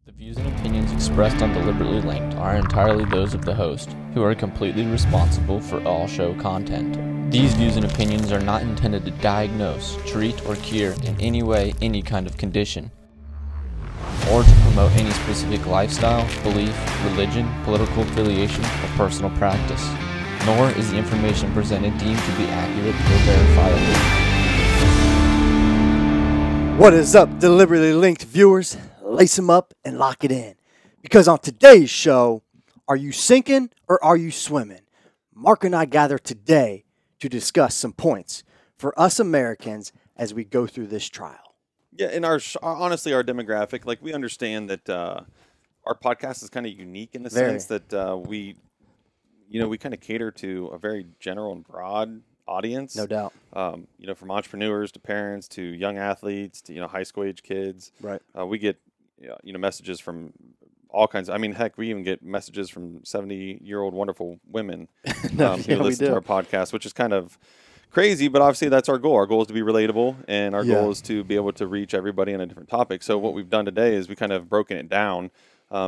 The views and opinions expressed on Deliberately Linked are entirely those of the host, who are completely responsible for all show content. These views and opinions are not intended to diagnose, treat, or cure in any way any kind of condition, or to promote any specific lifestyle, belief, religion, political affiliation, or personal practice. Nor is the information presented deemed to be accurate or verifiable. What is up, Deliberately Linked viewers? Lace them up and lock it in. Because on today's show, are you sinking or are you swimming? Mark and I gather today to discuss some points for us Americans as we go through this trial. Yeah, in honestly, our demographic, like we understand that our podcast is kind of unique in the sense that we kind of cater to a very general and broad audience. No doubt. From entrepreneurs to parents to young athletes to high school age kids. Right. We get messages from all kinds. I mean, heck, we even get messages from 70-year-old wonderful women who listen to our podcast, which is kind of crazy, but obviously that's our goal. Our goal is to be relatable, and our goal is to be able to reach everybody on a different topic. So what we've done today is we kind of broken it down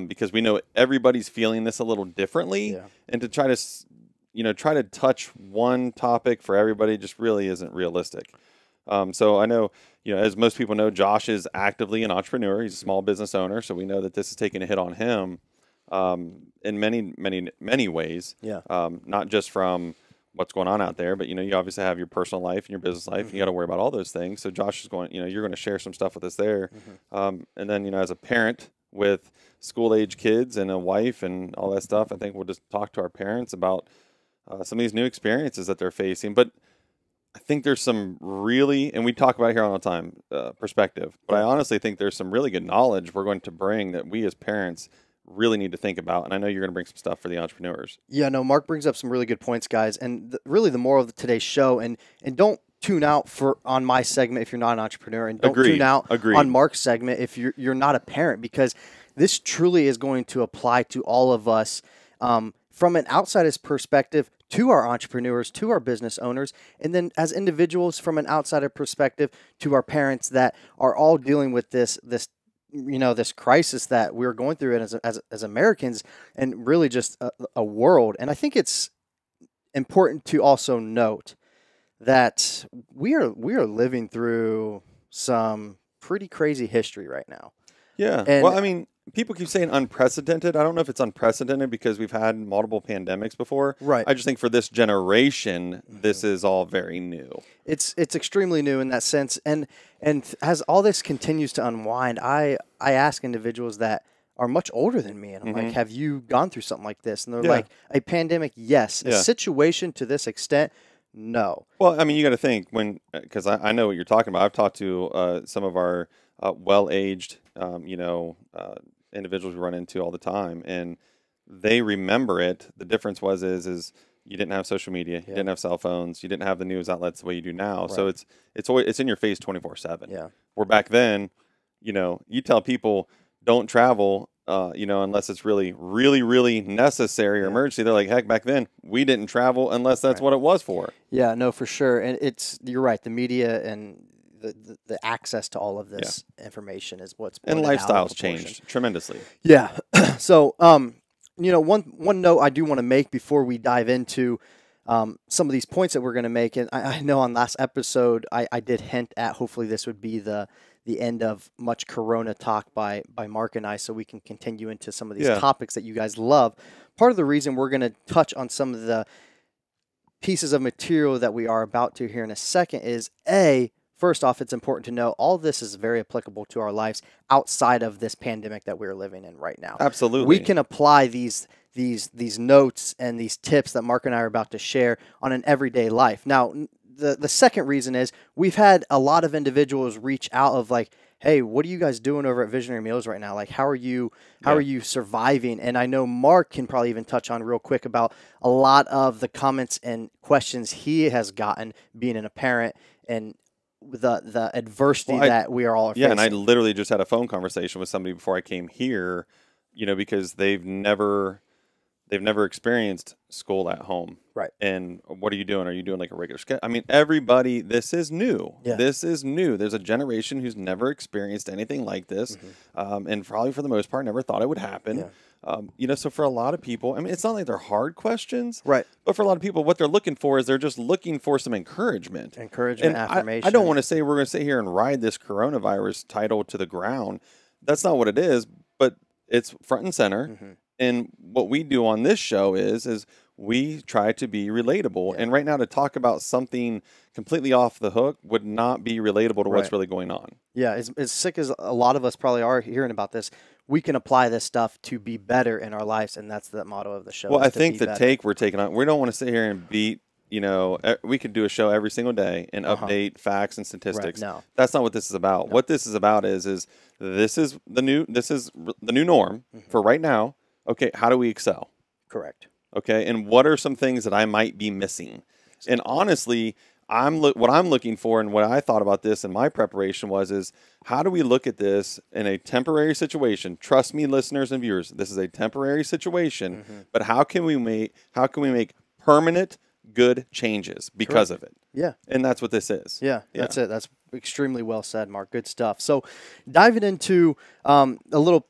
because we know everybody's feeling this a little differently, and to try to touch one topic for everybody just really isn't realistic. So I know, as most people know, Josh is actively an entrepreneur. He's a small business owner, so we know that this is taking a hit on him in many, many, many ways. Yeah. Not just from what's going on out there, but you obviously have your personal life and your business life, and you got to worry about all those things. So Josh is going, you're going to share some stuff with us there, and then as a parent with school age kids and a wife and all that stuff, I think we'll just talk to our parents about some of these new experiences that they're facing. But I think there's some really, and we talk about it here all the time, perspective, but I honestly think there's some really good knowledge we're going to bring that we as parents really need to think about. And I know you're going to bring some stuff for the entrepreneurs. Yeah, no, Mark brings up some really good points, guys. And really the moral of today's show, and don't tune out on my segment if you're not an entrepreneur, and don't tune out on Mark's segment if you're not a parent, because this truly is going to apply to all of us from an outsider's perspective, to our entrepreneurs, to our business owners, and then as individuals from an outsider perspective to our parents that are all dealing with this crisis that we're going through as Americans, and really just a world. And I think it's important to also note that we are living through some pretty crazy history right now. Yeah. And, well, I mean, people keep saying unprecedented. I don't know if it's unprecedented because we've had multiple pandemics before. Right. I just think for this generation, this is all very new. It's extremely new in that sense. And as all this continues to unwind, I ask individuals that are much older than me, and I'm like, have you gone through something like this? And they're like, a pandemic, yes. A situation to this extent, no. Well, I mean, you got to think because I know what you're talking about. I've talked to some of our well-aged, individuals we run into all the time, and they remember it. The difference is you didn't have social media, you didn't have cell phones, you didn't have the news outlets the way you do now. Right. So it's always, it's in your face 24/7. Yeah. Where back then, you tell people don't travel, unless it's really, really, really necessary or emergency. They're like, heck, back then we didn't travel unless that's what it was for. Yeah, no, for sure. And you're right. The media and the access to all of this information is what's and lifestyles changed tremendously. Yeah. So, one note I do want to make before we dive into some of these points that we're going to make, and I know on last episode I did hint at hopefully this would be the end of much Corona talk by Mark and I, so we can continue into some of these topics that you guys love. Part of the reason we're going to touch on some of the pieces of material that we are about to here in a second is first off, it's important to know all this is very applicable to our lives outside of this pandemic that we're living in right now. Absolutely. We can apply these notes and these tips that Mark and I are about to share on an everyday life. Now, the second reason is we've had a lot of individuals reach out of like, hey, what are you guys doing over at Visionary Meals right now? Like, how are you surviving? And I know Mark can probably even touch on real quick about a lot of the comments and questions he has gotten being a parent and the adversity that we are all facing. Yeah, and I literally just had a phone conversation with somebody before I came here, because they've never They've never experienced school at home. Right. And what are you doing? Are you doing like a regular schedule? I mean, everybody, this is new. Yeah. This is new. There's a generation who's never experienced anything like this. And probably for the most part, never thought it would happen. Yeah. So for a lot of people, I mean, it's not like they're hard questions. Right. But for a lot of people, what they're looking for is they're just looking for some encouragement. And affirmation. I don't want to say we're going to sit here and ride this coronavirus title to the ground. That's not what it is, but it's front and center. And what we do on this show is we try to be relatable. Yeah. And right now to talk about something completely off the hook would not be relatable to what's really going on. Yeah, as sick as a lot of us probably are hearing about this, we can apply this stuff to be better in our lives, and that's the motto of the show. Well, I think the take we're taking on, we don't want to sit here and beat, we could do a show every single day and update facts and statistics. Right. No. That's not what this is about. No. What this is about is this is the new norm for right now. Okay, how do we excel? Correct. Okay, and what are some things that I might be missing? And honestly, what I'm looking for and what I thought about this in my preparation is how do we look at this in a temporary situation? Trust me, listeners and viewers, this is a temporary situation, but how can we make permanent good changes because of it? Yeah. And that's what this is. Yeah, that's it. That's extremely well said, Mark. Good stuff. So diving into a little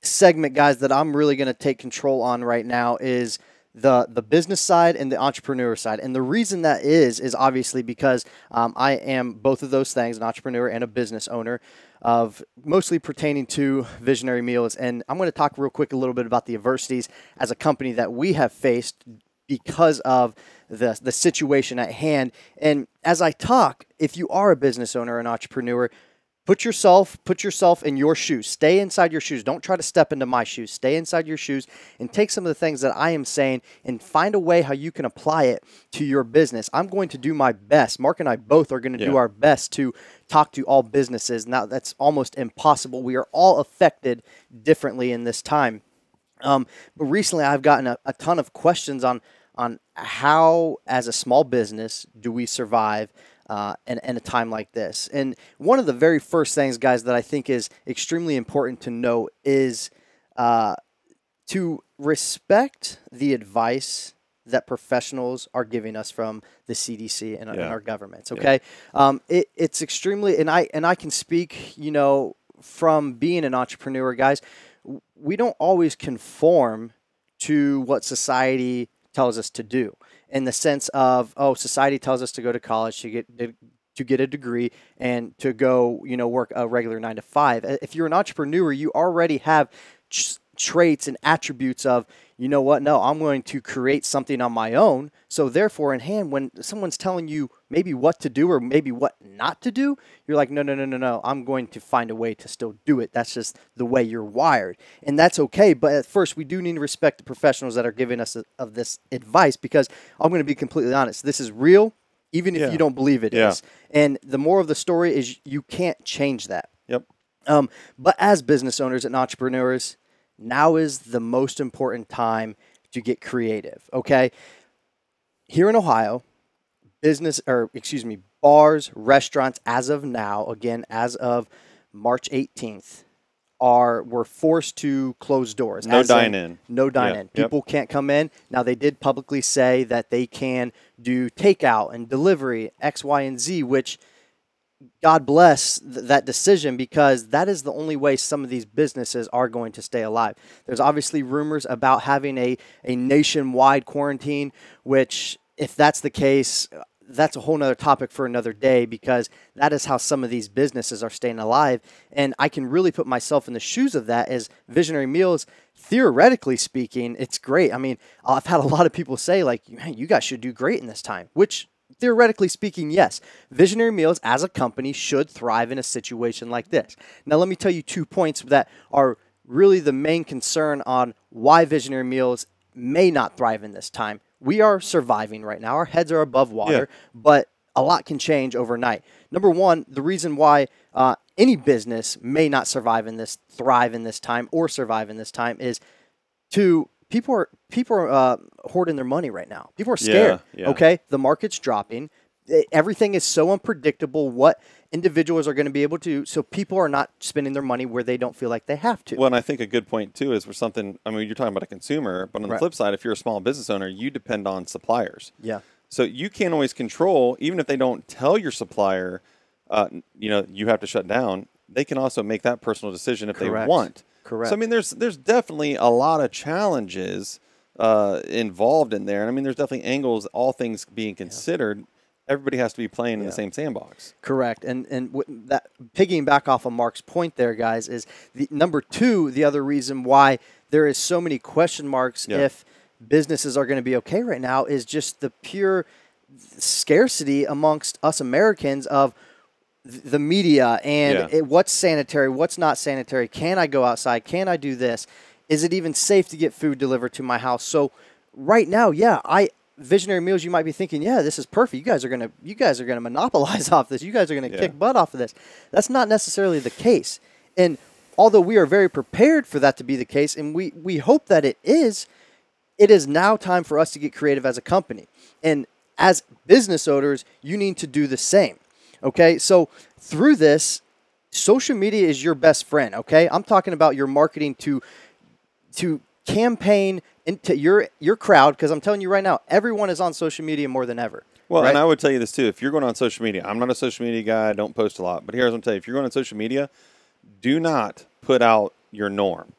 segment, guys, that I'm really going to take control on right now is the business side and the entrepreneur side. And the reason that is obviously because I am both of those things, an entrepreneur and a business owner, of mostly pertaining to Visionary Meals. And I'm going to talk real quick a little bit about the adversities as a company that we have faced because of the situation at hand. And as I talk, if you are a business owner, an entrepreneur, put yourself in your shoes. Stay inside your shoes. Don't try to step into my shoes. Stay inside your shoes and take some of the things that I am saying and find a way how you can apply it to your business. I'm going to do my best. Mark and I both are going to do our best to talk to all businesses. Now, that's almost impossible. We are all affected differently in this time. But recently, I've gotten a ton of questions on how, as a small business, do we survive in a time like this. And one of the very first things, guys, that I think is extremely important to know is to respect the advice that professionals are giving us from the CDC and our governments. Okay, it's extremely, and I can speak, from being an entrepreneur, guys. We don't always conform to what society tells us to do, in the sense of, society tells us to go to college to get a degree and to go, work a regular 9 to 5. If you're an entrepreneur, you already have traits and attributes of, no, I'm going to create something on my own. So therefore, in hand, when someone's telling you maybe what to do or maybe what not to do, you're like, no, I'm going to find a way to still do it. That's just the way you're wired. And that's okay. But at first, we do need to respect the professionals that are giving us of this advice, because I'm going to be completely honest. This is real, even if you don't believe it is. And the moral of the story is you can't change that. Yep. But as business owners and entrepreneurs, now is the most important time to get creative, okay? Here in Ohio, bars, restaurants, as of now, again, as of March 18th, were forced to close doors. No dine-in. No dine-in. People can't come in. Now, they did publicly say that they can do takeout and delivery, X, Y, and Z, which God bless that decision, because that is the only way some of these businesses are going to stay alive. There's obviously rumors about having a nationwide quarantine, which, if that's the case, that's a whole nother topic for another day, because that is how some of these businesses are staying alive. And I can really put myself in the shoes of that as Visionary Meals. Theoretically speaking, it's great. I mean, I've had a lot of people say, like, man, you guys should do great in this time, which theoretically speaking, yes, Visionary Meals as a company should thrive in a situation like this. Now, let me tell you 2 points that are really the main concern on why Visionary Meals may not thrive in this time. We are surviving right now. Our heads are above water, but a lot can change overnight. Number one, the reason why any business may not thrive in this time is people are hoarding their money right now. People are scared. Okay, the market's dropping. everything is so unpredictable what individuals are going to be able to, so people are not spending their money where they don't feel like they have to. Well, and I think a good point too is for something, I mean, you're talking about a consumer, but on the flip side, if you're a small business owner, you depend on suppliers. Yeah. So you can't always control, even if they don't tell your supplier, you have to shut down, they can also make that personal decision if they want. Correct. So, I mean, there's definitely a lot of challenges involved in there. And I mean, there's definitely angles, all things being considered. Everybody has to be playing in the same sandbox. Correct. And that piggying back off of Mark's point there, guys, is the number two, the other reason why there is so many question marks if businesses are going to be okay right now is just the pure scarcity amongst us Americans of the media and what's sanitary, what's not sanitary. Can I go outside? Can I do this? Is it even safe to get food delivered to my house? So right now, Visionary Meals, you might be thinking, this is perfect. You guys are gonna monopolize off this. You guys are gonna kick butt off of this. That's not necessarily the case. And although we are very prepared for that to be the case, and we hope that it is now time for us to get creative as a company. And as business owners, you need to do the same. Okay, so through this, social media is your best friend. Okay, I'm talking about your marketing to campaign into your crowd, because I'm telling you right now, everyone is on social media more than ever. Well, and I would tell you this too. If you're going on social media, I'm not a social media guy. I don't post a lot. But here's what I'm telling you. If you're going on social media, do not put out your norm.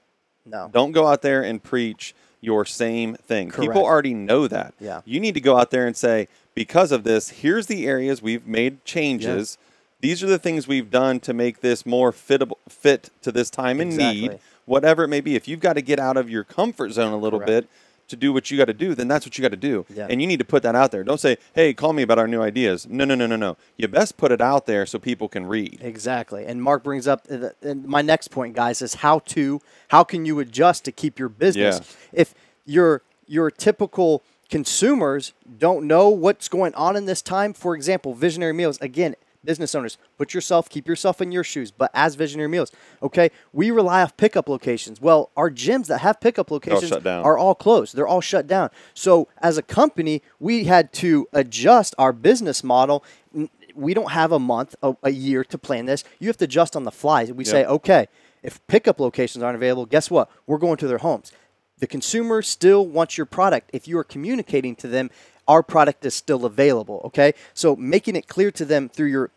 No. Don't go out there and preach your same thing. Correct. People already know that. Yeah. You need to go out there and say, because of this, here's the areas we've made changes. Yeah. These are the things we've done to make this more fit to this time and need, whatever it may be. If you've got to get out of your comfort zone a little bit to do what you got to do, then that's what you got to do. Yeah. And you need to put that out there. Don't say, hey, call me about our new ideas. No. You best put it out there so people can read. Exactly. And Mark brings up my next point, guys, is how can you adjust to keep your business? Yeah. If your typical consumers don't know what's going on in this time, for example, Visionary Meals, again, business owners, keep yourself in your shoes. But as Visionary Meals, okay, we rely off pickup locations. Well, our gyms that have pickup locations are all closed. They're all shut down. So as a company, we had to adjust our business model. We don't have a month, a year to plan this. You have to adjust on the fly. We say, okay, if pickup locations aren't available, guess what? We're going to their homes. The consumer still wants your product. If you are communicating to them, our product is still available, okay? So making it clear to them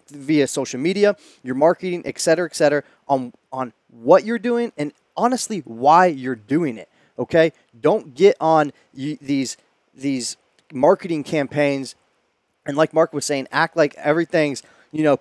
via social media, your marketing, et cetera, on what you're doing and honestly why you're doing it, okay? Don't get on these marketing campaigns and, like Mark was saying, act like everything's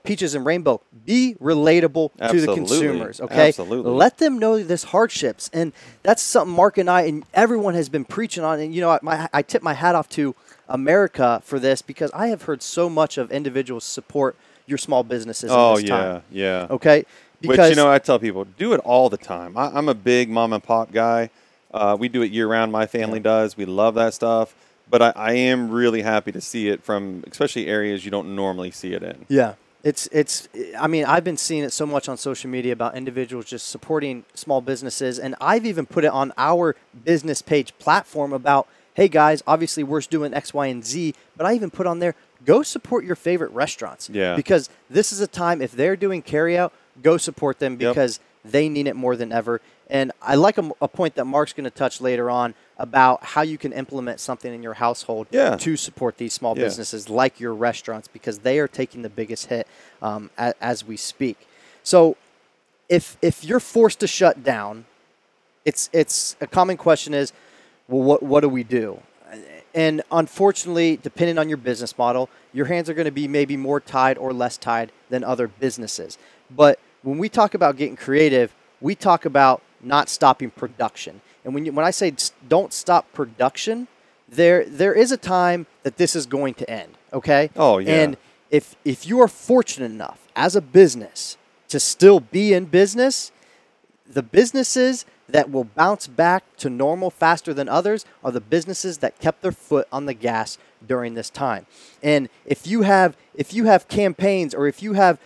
peaches and rainbow. Be relatable to the consumers, okay? Absolutely. Let them know this hardships, and that's something Mark and I and everyone has been preaching on. And I tip my hat off to America for this, because I have heard so much of individuals support your small businesses in this time. Yeah. Okay? Because, which, I tell people, do it all the time. I'm a big mom and pop guy. We do it year round. My family does. We love that stuff. But I am really happy to see it from especially areas you don't normally see it in. Yeah. I've been seeing it so much on social media about individuals just supporting small businesses. And I've even put it on our business page platform about, hey guys, obviously we're doing X, Y, and Z, but I even put on there, go support your favorite restaurants. Yeah. Because this is a time, if they're doing carryout, go support them because they need it more than ever. And I like a point that Mark's going to touch later on about how you can implement something in your household to support these small businesses like your restaurants, because they are taking the biggest hit as we speak. So if you're forced to shut down, it's a common question is, well, what do we do? And unfortunately, depending on your business model, your hands are going to be maybe more tied or less tied than other businesses. But when we talk about getting creative, we talk about not stopping production. And when I say don't stop production, there is a time that this is going to end, okay? Oh, yeah. And if you are fortunate enough as a business to still be in business, the businesses that will bounce back to normal faster than others are the businesses that kept their foot on the gas during this time. And if you have campaigns, or if you have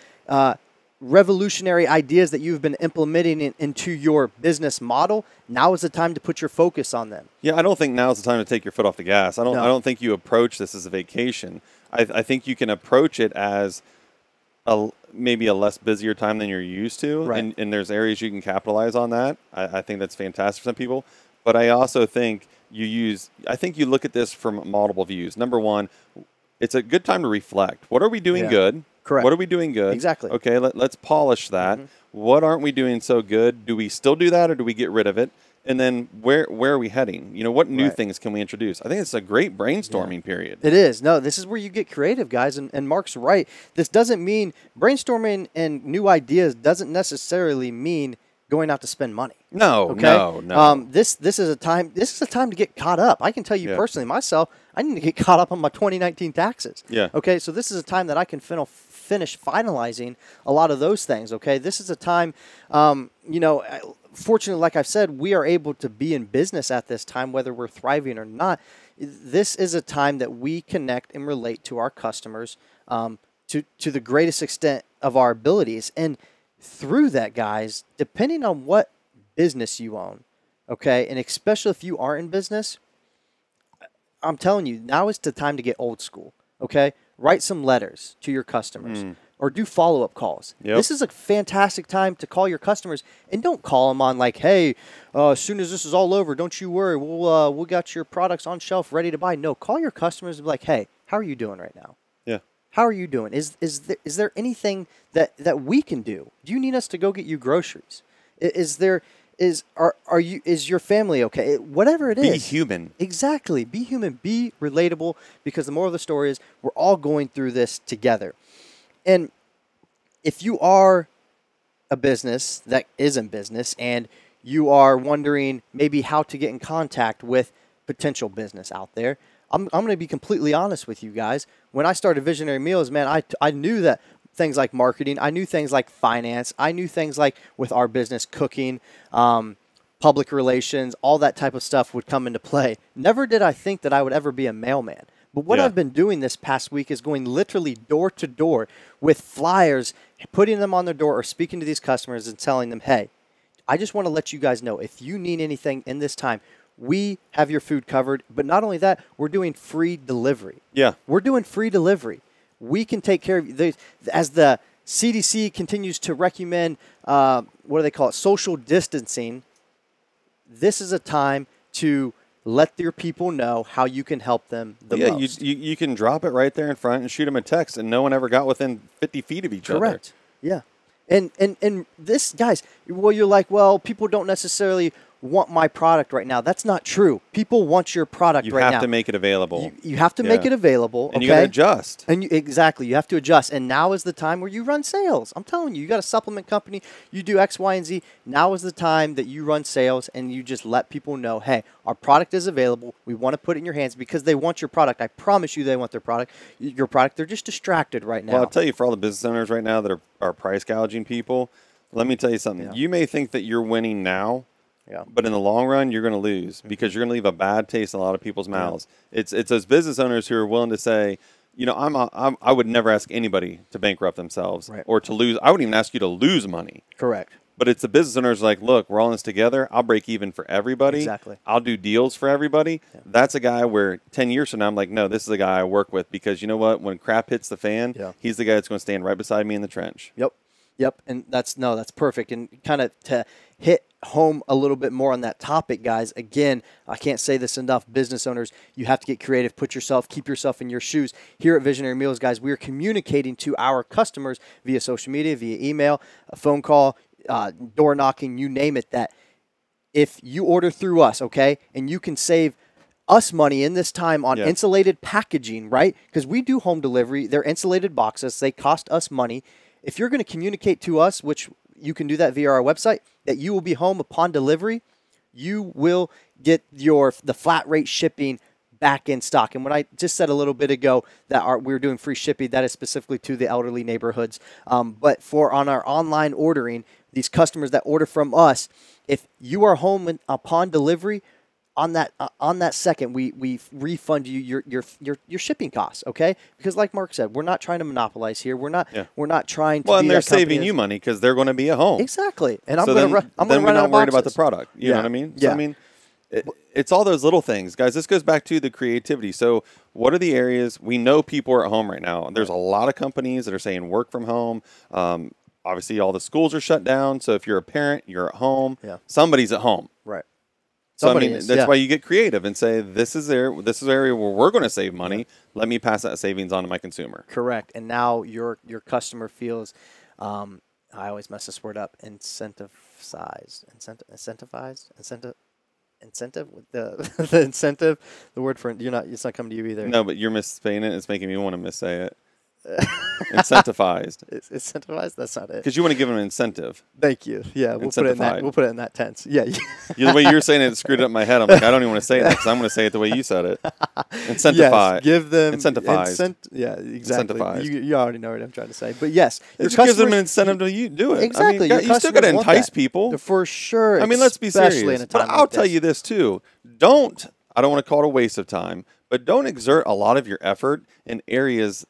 revolutionary ideas that you've been implementing into your business model, now is the time to put your focus on them. Yeah, I don't think now is the time to take your foot off the gas. I don't think you approach this as a vacation. I think you can approach it as maybe a less busier time than you're used to, right. and there's areas you can capitalize on that. I think that's fantastic for some people, but I also think you look at this from multiple views. Number one, it's a good time to reflect. What are we doing good? Correct. What are we doing good? Exactly. Okay, let's polish that. Mm-hmm. What aren't we doing so good? Do we still do that, or do we get rid of it? And then where are we heading? What new things can we introduce? I think it's a great brainstorming period. It is. No, this is where you get creative, guys. And Mark's right. This doesn't mean brainstorming and new ideas doesn't necessarily mean going out to spend money. No, okay? no. This is a time to get caught up. I can tell you personally, myself, I need to get caught up on my 2019 taxes. Yeah. Okay, so this is a time that I can finish finalizing a lot of those things. Okay, this is a time, fortunately, like I've said, we are able to be in business at this time, whether we're thriving or not. This is a time that we connect and relate to our customers to the greatest extent of our abilities. And through that, guys, depending on what business you own, okay, and especially if you aren't in business, I'm telling you, now is the time to get old school, okay? Write some letters to your customers or do follow-up calls. Yep. This is a fantastic time to call your customers, and don't call them on like, hey, as soon as this is all over, don't you worry, we'll got your products on shelf ready to buy. No, call your customers and be like, hey, how are you doing right now? Yeah. How are you doing? Is there anything that we can do? Do you need us to go get you groceries? Is your family okay? Whatever it is. Be human. Exactly. Be human. Be relatable, because the moral of the story is we're all going through this together. And if you are a business that is in business and you are wondering maybe how to get in contact with potential business out there, I'm going to be completely honest with you guys. When I started Visionary Meals, man, I knew that things like marketing, I knew things like finance, I knew things like with our business, cooking, public relations, all that type of stuff would come into play. Never did I think that I would ever be a mailman. But what I've been doing this past week is going literally door to door with flyers, putting them on their door or speaking to these customers and telling them, hey, I just want to let you guys know, if you need anything in this time, we have your food covered. But not only that, we're doing free delivery. Yeah. We're doing free delivery. We can take care of you. As the CDC continues to recommend, what do they call it, social distancing, this is a time to let your people know how you can help them the most. You can drop it right there in front and shoot them a text, and no one ever got within 50 feet of each other. Correct. Yeah. And this, guys, well, you're like, well, people don't necessarily want my product right now. That's not true. People want your product right now. You have to make it available. You have to make it available. And you got to adjust. And exactly. You have to adjust. And now is the time where you run sales. I'm telling you, you got a supplement company, you do X, Y, and Z. Now is the time that you run sales and you just let people know, hey, our product is available. We want to put it in your hands because they want your product. I promise you they want your product. They're just distracted right now. Well, I'll tell you, for all the business owners right now that are price gouging people, let me tell you something. Yeah. You may think that you're winning now, but in the long run, you're going to lose because you're going to leave a bad taste in a lot of people's mouths. It's those business owners who are willing to say, I would never ask anybody to bankrupt themselves or to lose. I wouldn't even ask you to lose money. Correct. But it's the business owners like, look, we're all in this together. I'll break even for everybody. Exactly. I'll do deals for everybody. Yeah. That's a guy where 10 years from now, I'm like, no, this is the guy I work with because you know what? When crap hits the fan, he's the guy that's going to stand right beside me in the trench. Yep, and that's perfect. And kind of to hit home a little bit more on that topic, guys, again, I can't say this enough, business owners, you have to get creative, keep yourself in your shoes. Here at Visionary Meals, guys, we are communicating to our customers via social media, via email, a phone call, door knocking, you name it, that if you order through us, okay, and you can save us money in this time on insulated packaging, right? Because we do home delivery. They're insulated boxes. They cost us money. If you're going to communicate to us, which you can do that via our website, that you will be home upon delivery, you will get the flat rate shipping back in stock. And when I just said a little bit ago that we're doing free shipping, that is specifically to the elderly neighborhoods. But on our online ordering, these customers that order from us, if you are home upon delivery, on that second, we refund you your shipping costs, okay? Because like Mark said, we're not trying to monopolize here. We're not trying to. Well, and they're saving you money because they're going to be at home. Exactly, and I'm going to run out of boxes. Then we're not worried about the product. You know what I mean? Yeah. So, I mean, it's all those little things, guys. This goes back to the creativity. So, what are the areas we know people are at home right now? There's a lot of companies that are saying work from home. Obviously, all the schools are shut down. So if you're a parent, you're at home. Yeah. Somebody's at home. Right. So that's why you get creative and say, this is an area where we're going to save money. Yeah. Let me pass that savings on to my consumer. Correct. And now your customer feels, I always mess this word up, incentive. The incentive. The word for it's not coming to you either. No, but you're missaying it. It's making me want to missay it. Incentivized. Incentivized? That's not it. Because you want to give them an incentive. Thank you. Yeah, we'll put it in that tense. Yeah. The way you're saying it screwed up my head. I'm like, I don't even want to say that because I'm going to say it the way you said it. Incentivized. Yes, give them incentivized. Yeah, exactly. Incentivized. You already know what I'm trying to say. But yes, it just gives them an incentive to do it. Exactly. I mean, you still got to entice people for sure. I mean, let's be serious. But I'll tell you this too. I don't want to call it a waste of time, but don't exert a lot of your effort in areas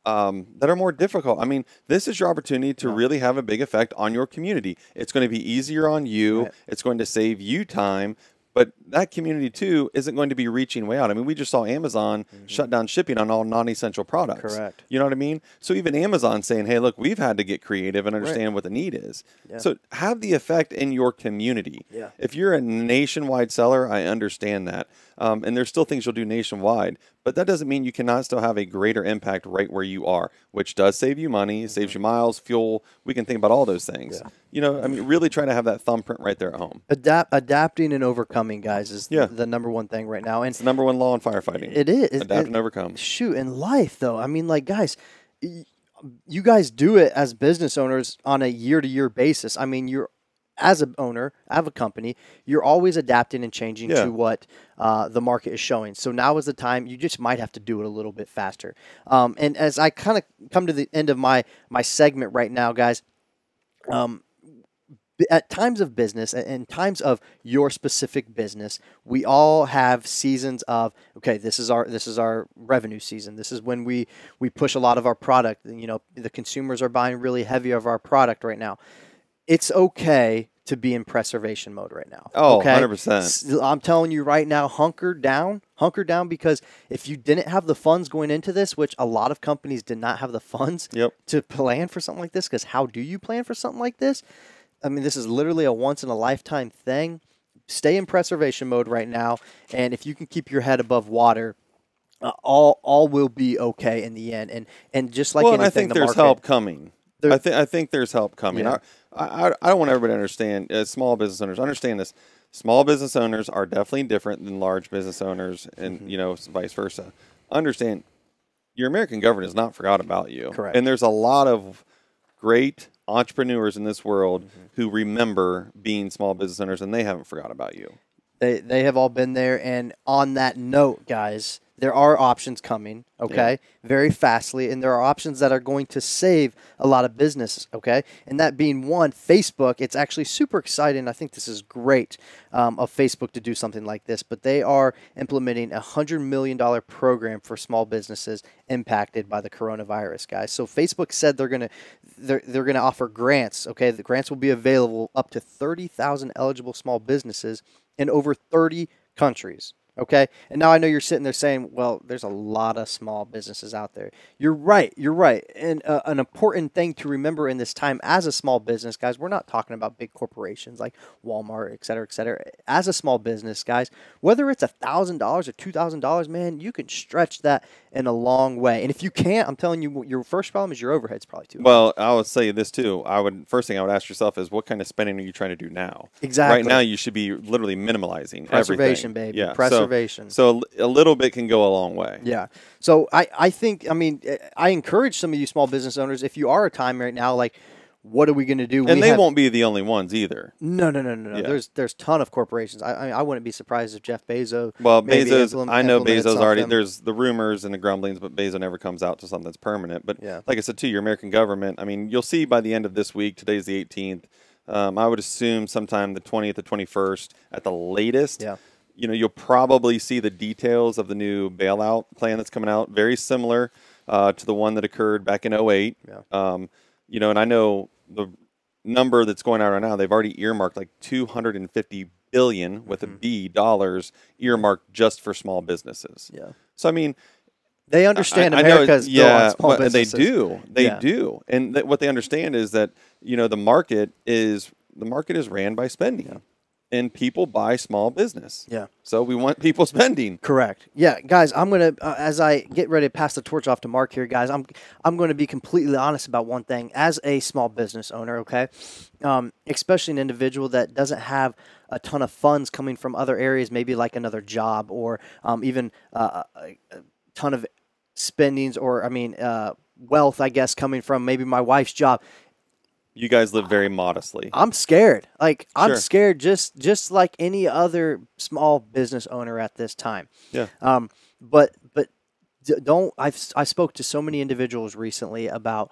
that are more difficult. I mean, this is your opportunity to really have a big effect on your community. It's going to be easier on you. Right. It's going to save you time. But that community, too, isn't going to be reaching way out. I mean, we just saw Amazon shut down shipping on all non-essential products. Correct. You know what I mean? So even Amazon saying, hey, look, we've had to get creative and understand what the need is. Yeah. So have the effect in your community. Yeah. If you're a nationwide seller, I understand that. And there's still things you'll do nationwide. But that doesn't mean you cannot still have a greater impact right where you are, which does save you money, saves you miles, fuel. We can think about all those things. Yeah. You know, I mean, really try to have that thumbprint right there at home. Adapting and overcoming, guys, is the number one thing right now. And it's the number one law in firefighting. It is. Adapt and overcome. Shoot, in life, though, I mean, like, guys, you guys do it as business owners on a year-to-year basis. I mean, you're as an owner of a company, you're always adapting and changing to what the market is showing. So now is the time. You just might have to do it a little bit faster. And as I kind of come to the end of my segment right now, guys, at times of business and times of your specific business, we all have seasons of, okay, this is our revenue season. This is when we push a lot of our product. You know, the consumers are buying really heavy of our product right now. It's okay to be in preservation mode right now. Oh, okay? 100%. I'm telling you right now, hunker down, because if you didn't have the funds going into this, which a lot of companies did not have the funds to plan for something like this, because how do you plan for something like this? I mean, this is literally a once-in-a-lifetime thing. Stay in preservation mode right now, and if you can keep your head above water, all will be okay in the end. And just like anything, I think there's help coming. I think there's help coming. Yeah. I don't want everybody to understand, as small business owners, understand this. Small business owners are definitely different than large business owners and, you know, vice versa. Understand, your American government has not forgot about you. Correct. And there's a lot of great entrepreneurs in this world who remember being small business owners, and they haven't forgot about you. They have all been there. And on that note, guys, there are options coming, okay, very fastly, and there are options that are going to save a lot of businesses, okay? And that being one, Facebook. It's actually super exciting. I think this is great of Facebook to do something like this, but they are implementing a $100 million program for small businesses impacted by the coronavirus, guys. So Facebook said they're gonna offer grants, okay? The grants will be available up to 30,000 eligible small businesses in over 30 countries. Okay, and now I know you're sitting there saying, well, there's a lot of small businesses out there. You're right. And an important thing to remember in this time as a small business, guys, we're not talking about big corporations like Walmart, et cetera, et cetera. As a small business, guys, whether it's $1,000 or $2,000, man, you can stretch that in a long way. And if you can't, I'm telling you, your first problem is your overhead's probably too high. Well, I would say this too. First thing I would ask yourself is, what kind of spending are you trying to do now? Exactly. Right now, you should be literally minimalizing preservation, everything. Baby. Yeah. Preservation. So a little bit can go a long way. Yeah. So I think, I mean, I encourage some of you small business owners, if you are a time right now, like, what are we going to do? And they won't be the only ones either. No. Yeah. There's ton of corporations. I wouldn't be surprised if Jeff Bezos. Well, Bezos, I know Bezos already. There's the rumors and the grumblings, but Bezos never comes out to something that's permanent. But like I said, too, your American government. I mean, you'll see by the end of this week. Today's the 18th. I would assume sometime the 20th or 21st at the latest. Yeah. you'll probably see the details of the new bailout plan that's coming out, very similar to the one that occurred back in 2008. Yeah. And I know the number that's going out right now, they've already earmarked like $250 billion with a B dollars earmarked just for small businesses. Yeah. So, I mean, they understand America's bill on small businesses. They do. And what they understand is that, the market is ran by spending. Yeah. And people buy small business. Yeah. So we want people spending. Correct. Yeah, guys, I'm going to, as I get ready to pass the torch off to Mark here, guys, I'm going to be completely honest about one thing. As a small business owner, okay, especially an individual that doesn't have a ton of funds coming from other areas, maybe like another job or even a ton of spendings or, wealth, I guess, coming from maybe my wife's job. You guys live very modestly. I'm scared. I'm scared just like any other small business owner at this time. Yeah. But don't. I spoke to so many individuals recently about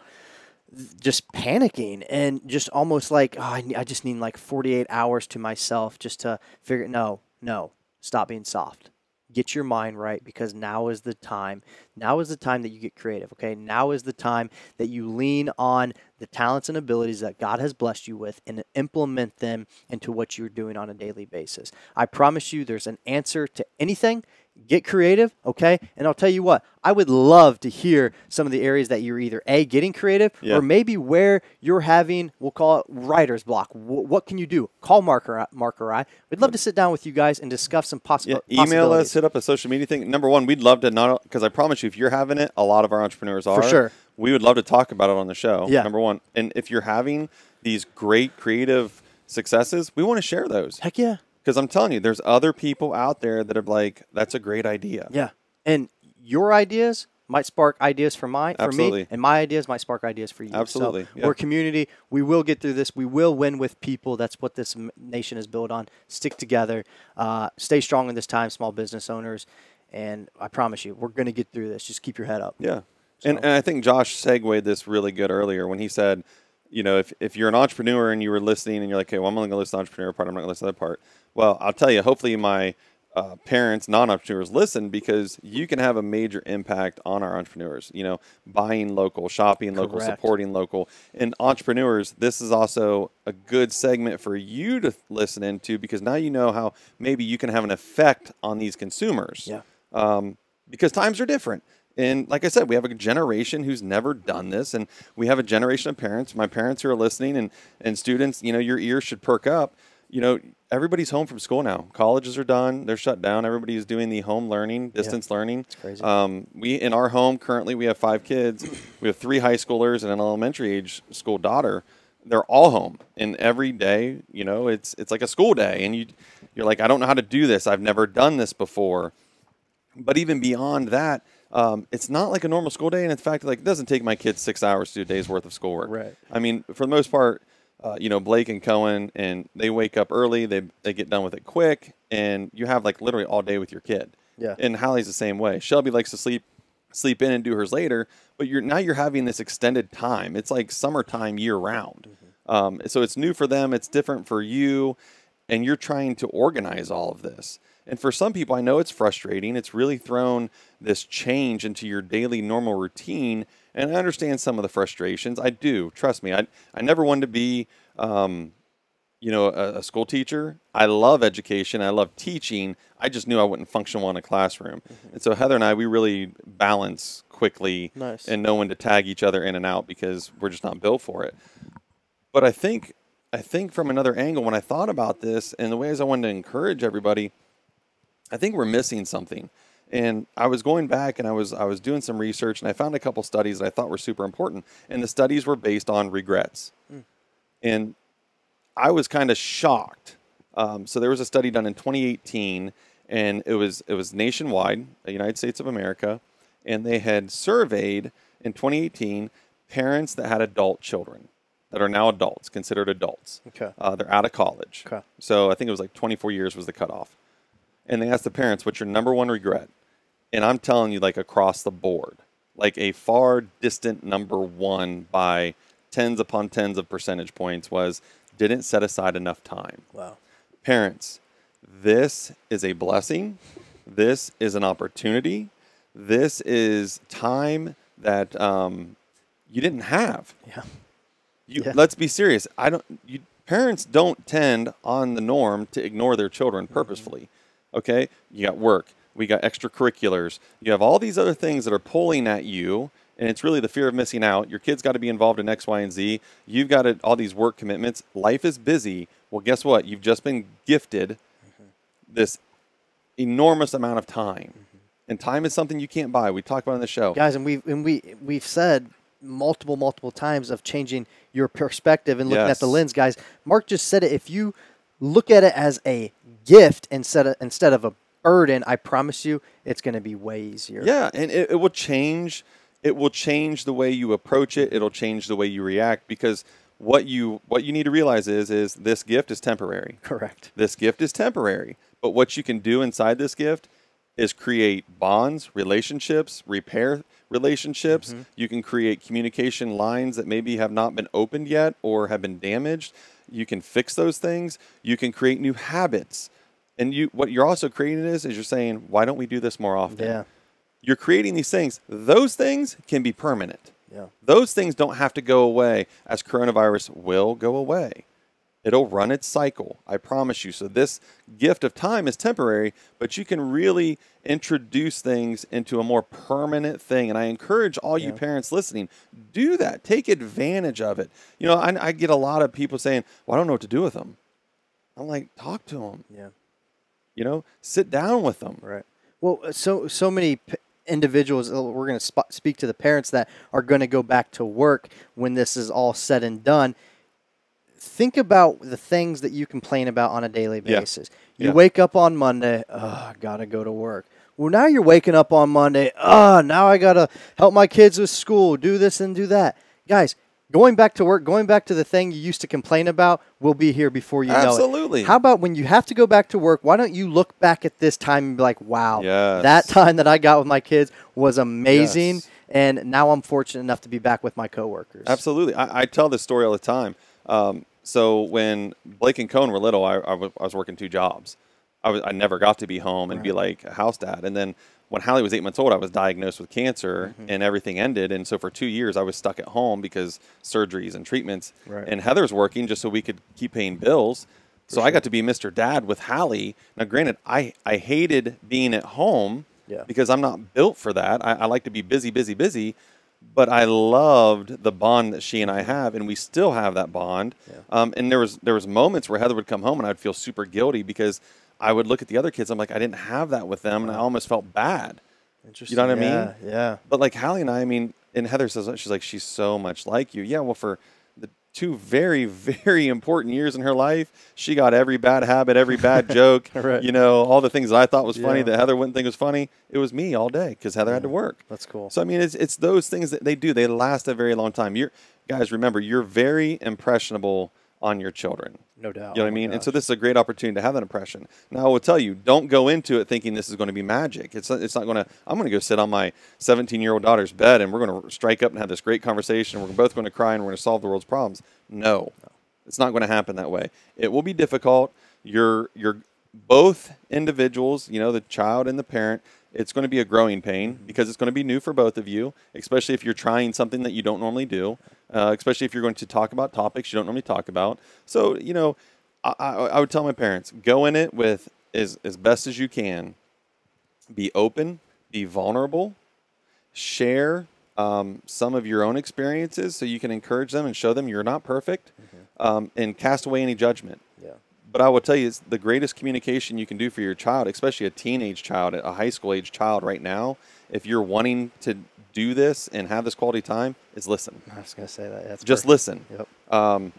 just panicking and just almost like, I just need like 48 hours to myself just to figure. No, stop being soft. Get your mind right, because now is the time. Now is the time that you get creative, okay? Now is the time that you lean on the talents and abilities that God has blessed you with and implement them into what you're doing on a daily basis. I promise you there's an answer to anything. Get creative, okay? And I'll tell you what, I would love to hear some of the areas that you're either A, getting creative, or maybe where you're having, we'll call it writer's block. What can you do? Call Mark or I. We'd love to sit down with you guys and discuss some possibilities. Email us, hit up a social media thing. Number one, we'd love to because I promise you, if you're having it, a lot of our entrepreneurs are. For sure. We would love to talk about it on the show, yeah. Number one. And if you're having these great creative successes, we want to share those. Heck yeah. Because I'm telling you, there's other people out there that are like, that's a great idea. Yeah. And your ideas might spark ideas for me, and my ideas might spark ideas for you. Absolutely. So we're a community. We will get through this. We will win with people. That's what this nation is built on. Stick together. Stay strong in this time, small business owners. And I promise you, we're going to get through this. Just keep your head up. Yeah. So. And I think Josh segued this really good earlier when he said, if you're an entrepreneur and you were listening and you're like, okay, well, I'm only going to listen to the entrepreneur part, I'm not going to listen to that part. Well, I'll tell you, hopefully my parents, non-entrepreneurs, listen, because you can have a major impact on our entrepreneurs, buying local, shopping local, Correct. Supporting local. And entrepreneurs, this is also a good segment for you to listen into, because now you know how maybe you can have an effect on these consumers. Yeah. Because times are different. And like I said, we have a generation who's never done this, and we have a generation of parents, my parents who are listening, and students, your ears should perk up. Everybody's home from school now. Colleges are done. They're shut down. Everybody is doing the home learning, distance learning. It's crazy. In our home currently, we have 5 kids. We have 3 high schoolers and an elementary age school daughter. They're all home, and every day, it's like a school day, and you're like, I don't know how to do this. I've never done this before. But even beyond that, it's not like a normal school day. And in fact, it doesn't take my kids 6 hours to do a day's worth of schoolwork. Right. I mean, for the most part, Blake and Cohen, and they wake up early. They get done with it quick, and you have literally all day with your kid. Yeah. And Hallie's the same way. Shelby likes to sleep in and do hers later, but you're having this extended time. It's like summertime year round. Mm-hmm. So it's new for them. It's different for you, and you're trying to organize all of this. And for some people, I know it's frustrating. It's really thrown this change into your daily normal routine. And I understand some of the frustrations. I do. Trust me. I never wanted to be, a school teacher. I love education. I love teaching. I just knew I wouldn't function well in a classroom. Mm-hmm. And so Heather and I, we really balance quickly. Nice. And know when to tag each other in and out, because we're just not built for it. But I think from another angle, when I thought about this and the ways I wanted to encourage everybody, I think we're missing something. And I was going back and I was doing some research, and I found a couple studies that I thought were super important. And the studies were based on regrets. And I was kind of shocked. So there was a study done in 2018, and it was nationwide, the United States of America, and they had surveyed in 2018 parents that had adult children that are now adults, considered adults. Okay. They're out of college. Okay. So I think it was 24 years was the cutoff. And they asked the parents, what's your number one regret? And I'm telling you, across the board, a far distant number one by tens upon tens of percentage points was didn't set aside enough time. Wow. Parents this is a blessing. This is an opportunity. This is time that you didn't have. Yeah. Let's be serious. Parents don't tend on the norm to ignore their children purposefully. Okay? You got work. We got extracurriculars. You have all these other things that are pulling at you, and it's really the fear of missing out. Your kid's got to be involved in X, Y, and Z. You've got all these work commitments. Life is busy. Well, guess what? You've just been gifted this enormous amount of time. And time is something you can't buy. We talked about it on the show. Guys, and we've said multiple times of changing your perspective and looking at the lens. Guys, Mark just said it. If you look at it as a gift instead of a burden, I promise you it's going to be way easier. Yeah, and it will change. It will change the way you approach it. It'll change the way you react, because what you need to realize is this gift is temporary. Correct. This gift is temporary. But what you can do inside this gift is create bonds, relationships, repair relationships. You can create communication lines that maybe have not been opened yet or have been damaged. You can fix those things. You can create new habits. And what you're also creating is you're saying, why don't we do this more often? Yeah. You're creating these things. Those things can be permanent. Yeah. Those things don't have to go away, as coronavirus will go away. It'll run its cycle, I promise you. So this gift of time is temporary, but you can really introduce things into a more permanent thing. And I encourage all you parents listening, do that. Take advantage of it. You know, I get a lot of people saying, well, I don't know what to do with them. I'm like, talk to them. Yeah. You know, sit down with them. Right. Well, so many individuals, we're going to speak to the parents that are going to go back to work when this is all said and done. Think about the things that you complain about on a daily basis. You wake up on Monday, I got to go to work. Well, now you're waking up on Monday, now I got to help my kids with school, do this and do that. Guys, going back to work, going back to the thing you used to complain about will be here before you know it. Absolutely. How about when you have to go back to work, why don't you look back at this time and be like, wow, that time that I got with my kids was amazing, and now I'm fortunate enough to be back with my coworkers. Absolutely. I tell this story all the time. So when Blake and Cohen were little, I was working 2 jobs. I never got to be home and be like a house dad. And then when Hallie was 8 months old, I was diagnosed with cancer and everything ended. And so for 2 years, I was stuck at home because surgeries and treatments. And Heather's working just so we could keep paying bills. So I got to be Mr. Dad with Hallie. Now, granted, I hated being at home because I'm not built for that. I like to be busy. But I loved the bond that she and I have, and we still have that bond. And there was moments where Heather would come home, and I'd feel super guilty because I would look at the other kids. I'm like, I didn't have that with them, and I almost felt bad. Interesting. You know what I mean? Yeah. But like Hallie and I mean, and Heather says, she's like, she's so much like you. Yeah, well, for the 2 very, very important years in her life, she got every bad habit, every bad joke, you know, all the things that I thought was funny that Heather wouldn't think was funny. It was me all day because Heather had to work. That's cool. So, I mean, it's those things that they do. They last a very long time. Guys, remember, you're very impressionable on your children. No doubt. You know what I mean? And so this is a great opportunity to have that impression. Now, I will tell you, don't go into it thinking this is going to be magic. It's not going to, I'm going to go sit on my 17-year-old daughter's bed and we're going to strike up and have this great conversation. We're both going to cry and we're going to solve the world's problems. No, it's not going to happen that way. It will be difficult. You're both individuals, you know, the child and the parent. It's going to be a growing pain because it's going to be new for both of you, especially if you're trying something that you don't normally do, especially if you're going to talk about topics you don't normally talk about. So, you know, I would tell my parents, go in it with as best as you can. Be open, be vulnerable, share some of your own experiences so you can encourage them and show them you're not perfect, and cast away any judgment. But I will tell you, it's the greatest communication you can do for your child, especially a teenage child, a high school age child right now. If you're wanting to do this and have this quality time, is listen. I was going to say that. That's just perfect. Listen.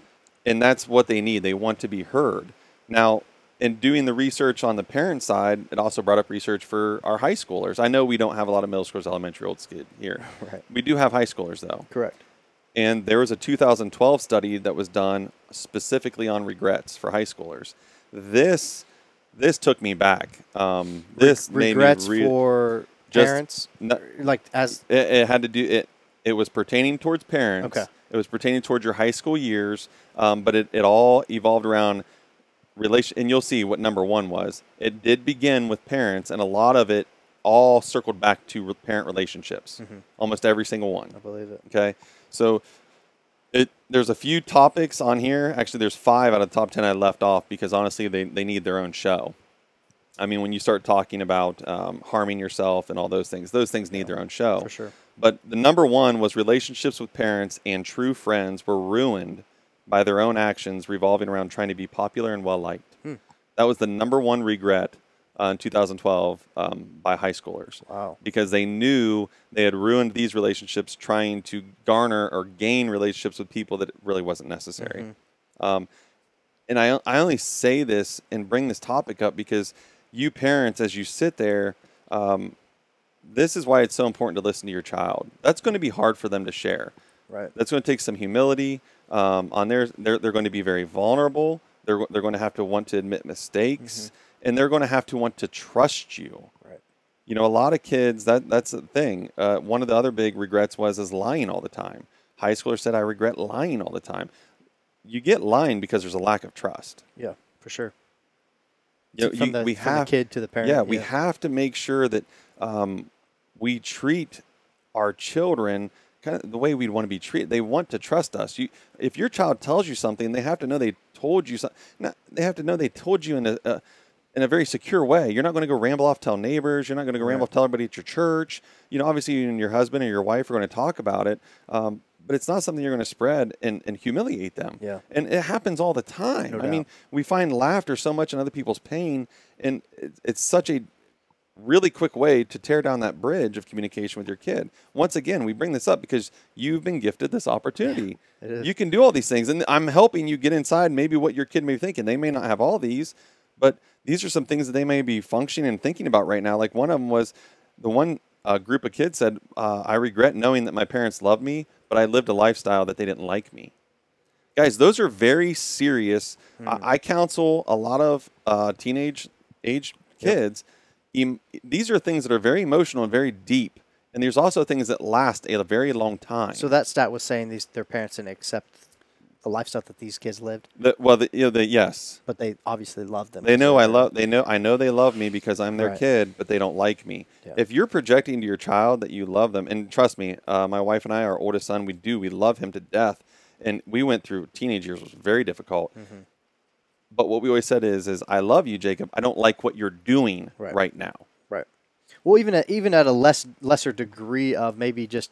And that's what they need. They want to be heard. Now, in doing the research on the parent side, it also brought up research for our high schoolers. I know we don't have a lot of middle schoolers, elementary olds here. Right. We do have high schoolers, though. Correct. And there was a 2012 study that was done specifically on regrets for high schoolers. This took me back. This regrets made me for parents, like as it had to do it. It was pertaining towards parents. Okay. It was pertaining towards your high school years. But it all evolved around and you'll see what number one was. It did begin with parents, and a lot of it all circled back to parent relationships. Almost every single one. I believe it. Okay, so there's a few topics on here. Actually, there's 5 out of the top 10 I left off because honestly, they need their own show. I mean, when you start talking about harming yourself and all those things need their own show. For sure. But the number one was relationships with parents and true friends were ruined by their own actions revolving around trying to be popular and well-liked. That was the number one regret in 2012 by high schoolers. Wow. Because they knew they had ruined these relationships trying to garner or gain relationships with people that really wasn't necessary. And I only say this and bring this topic up because you parents, as you sit there, this is why it's so important to listen to your child. That's going to be hard for them to share. Right. That's going to take some humility. On theirs, they're going to be very vulnerable. They're going to have to want to admit mistakes, and they're going to have to want to trust you. Right. You know, a lot of kids, that's the thing. One of the other big regrets was lying all the time. High schoolers said, I regret lying all the time. You get lying because there's a lack of trust. Yeah, for sure. You know, from the kid to the parent. Yeah, we have to make sure that we treat our children kind of the way we'd want to be treated. They want to trust us. If your child tells you something, they have to know they told you something. They have to know they told you in a very secure way. You're not going to go ramble off, tell neighbors. You're not going to go ramble off, tell everybody at your church. You know, obviously you and your husband or your wife are going to talk about it, but it's not something you're going to spread and humiliate them. Yeah. And it happens all the time. No I mean, we find laughter so much in other people's pain, and it's such a really quick way to tear down that bridge of communication with your kid. Once again, we bring this up because you've been gifted this opportunity. You can do all these things, and I'm helping you get inside maybe what your kid may be thinking. They may not have all these, but these are some things that they may be functioning and thinking about right now. Like one of them was the one group of kids said, I regret knowing that my parents loved me, but I lived a lifestyle that they didn't like me. Guys, those are very serious. I counsel a lot of teenage age kids. These are things that are very emotional and very deep. And there's also things that last a very long time. So that stat was saying their parents didn't accept the lifestyle that these kids lived. Yes. But they obviously love them. They know I know they love me because I'm their kid, but they don't like me. Yeah. If you're projecting to your child that you love them, and trust me, my wife and I, our oldest son, we love him to death. And we went through teenage years, was very difficult. But what we always said is I love you, Jacob. I don't like what you're doing right now. Right. Well, even at a lesser degree of maybe just